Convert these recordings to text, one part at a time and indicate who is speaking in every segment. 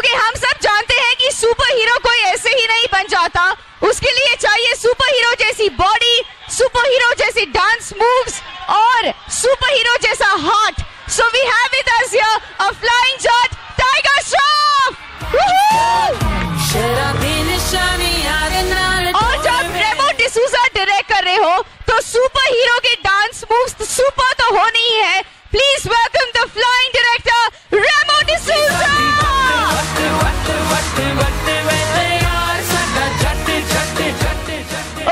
Speaker 1: Okay, हम सब जानते हैं कि सुपर हीरो कोई ऐसे ही नहीं बन जाता, उसके लिए चाहिए सुपर हीरो जैसी बॉडी, सुपर हीरो जैसी डांस मूव्स और सुपर हीरो जैसा heart. So we have with us here a flying jet, Tiger Shroff. और जब रेमो डिसूजा डायरेक्ट कर रहे हो तो सुपर हीरो के डांस मूव्स सुपर तो होनी ही है. Please welcome the flying director, Remo D'Souza.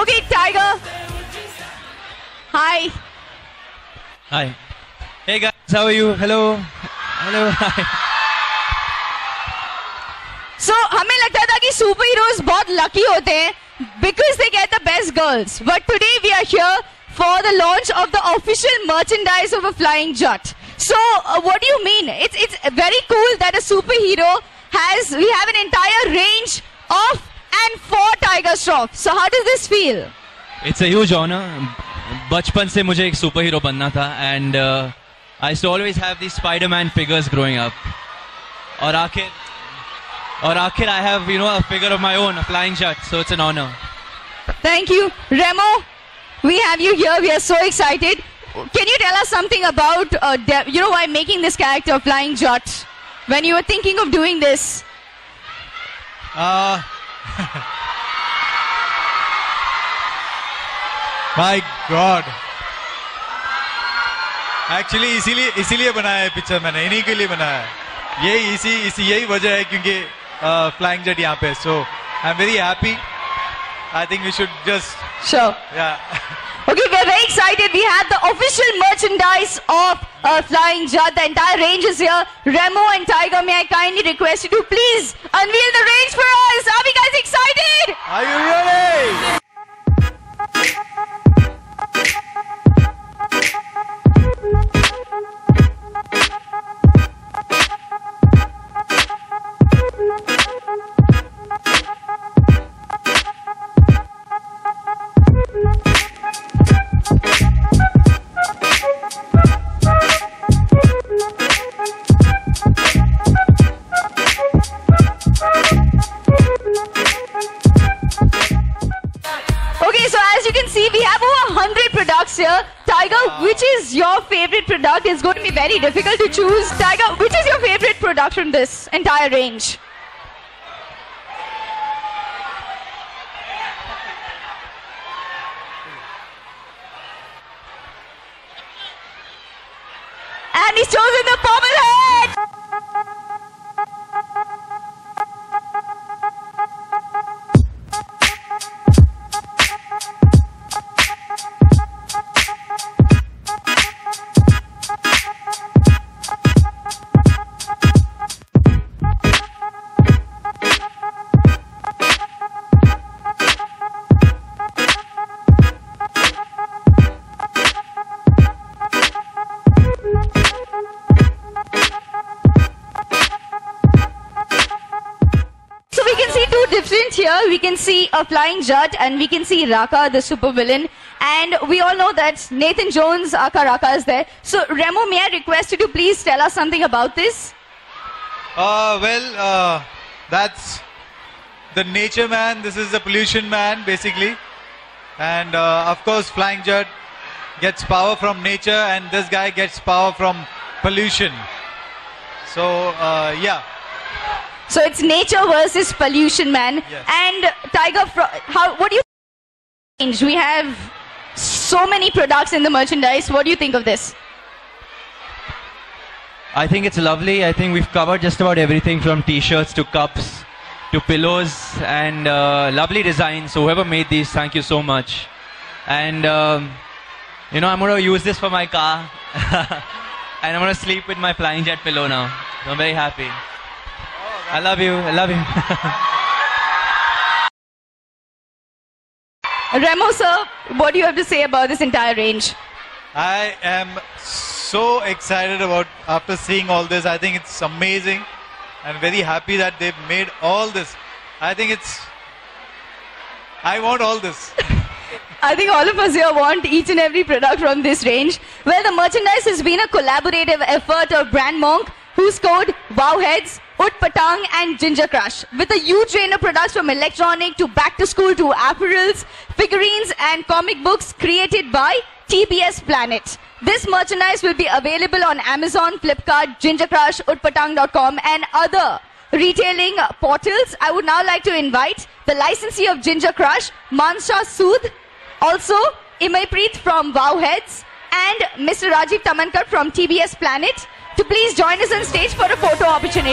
Speaker 1: Okay, Tiger. Hi.
Speaker 2: Hi. Hey guys, how are you? Hello. Hello. Hi.
Speaker 1: So हमें लगता था कि सुपर हीरोज बहुत लकी होते हैं because they get the best girls. But today we are here for the launch of the official merchandise of a flying jet. So what do you mean? It's very cool that a superhero we have an entire range of and for Tiger Shroff. So how does this feel?
Speaker 2: It's a huge honor. बचपन से मुझे एक super hero बनना था and I used to always have these Spider-Man figures growing up. और आखिर I have, you know, a figure of my own, a flying jet. So it's an honor.
Speaker 1: Thank you, Remo. We have you here. We are so excited. Can you tell us something about, you know, why making this character Flying Jet? When you were thinking of doing this?
Speaker 3: My God. Actually, इसीलिए बनाया है picture मैंने, इन्हीं के लिए बनाया है. यही वजह है क्योंकि Flying Jet यहाँ पे. So I'm very happy. I think we should just.
Speaker 1: Sure.
Speaker 3: Yeah.
Speaker 1: Okay, we're very excited. We have the official merchandise of Flying Jet. The entire range is here. Remo and Tiger, may I kindly request you to please unveil the range for us. Are we guys excited?
Speaker 3: Are you ready?
Speaker 1: Here. Tiger, which is your favorite product? It's going to be very difficult to choose. Tiger, which is your favorite product from this entire range? And he's chosen the bobblehead! Here we can see a flying jet and we can see Raka, the super villain, and we all know that Nathan Jones, aka Raka, is there. So Remo, may I request you to please tell us something about this?
Speaker 3: That's the nature man. This is the pollution man, basically. And of course, Flying Jet gets power from nature, and this guy gets power from pollution. So, yeah.
Speaker 1: So it's nature versus pollution, man.
Speaker 3: Yes.
Speaker 1: And Tiger, what do you think? We have so many products in the merchandise. What do you think of this?
Speaker 2: I think it's lovely. I think we've covered just about everything from t-shirts to cups to pillows and lovely designs. So whoever made these, thank you so much. And you know, I'm going to use this for my car. And I'm going to sleep with my Flying Jet pillow now. So I'm very happy. I love you. I love you.
Speaker 1: Remo, sir, what do you have to say about this entire range?
Speaker 3: I am so excited about after seeing all this. I think it's amazing and very happy that they've made all this. I want all this.
Speaker 1: I think all of us here want each and every product from this range. Well, the merchandise has been a collaborative effort of Brand Monk, who scored wow heads Utpatang and Ginger Crush. With a huge range of products from electronic to back to school to apparels, figurines and comic books created by TBS Planet. This merchandise will be available on Amazon, Flipkart, Ginger Crush, Utpatang.com and other retailing portals. I would now like to invite the licensee of Ginger Crush, Mansha Sood, also Imaipreet from Wowheads and Mr. Rajiv Tamankar from TBS Planet to please join us on stage for a photo opportunity.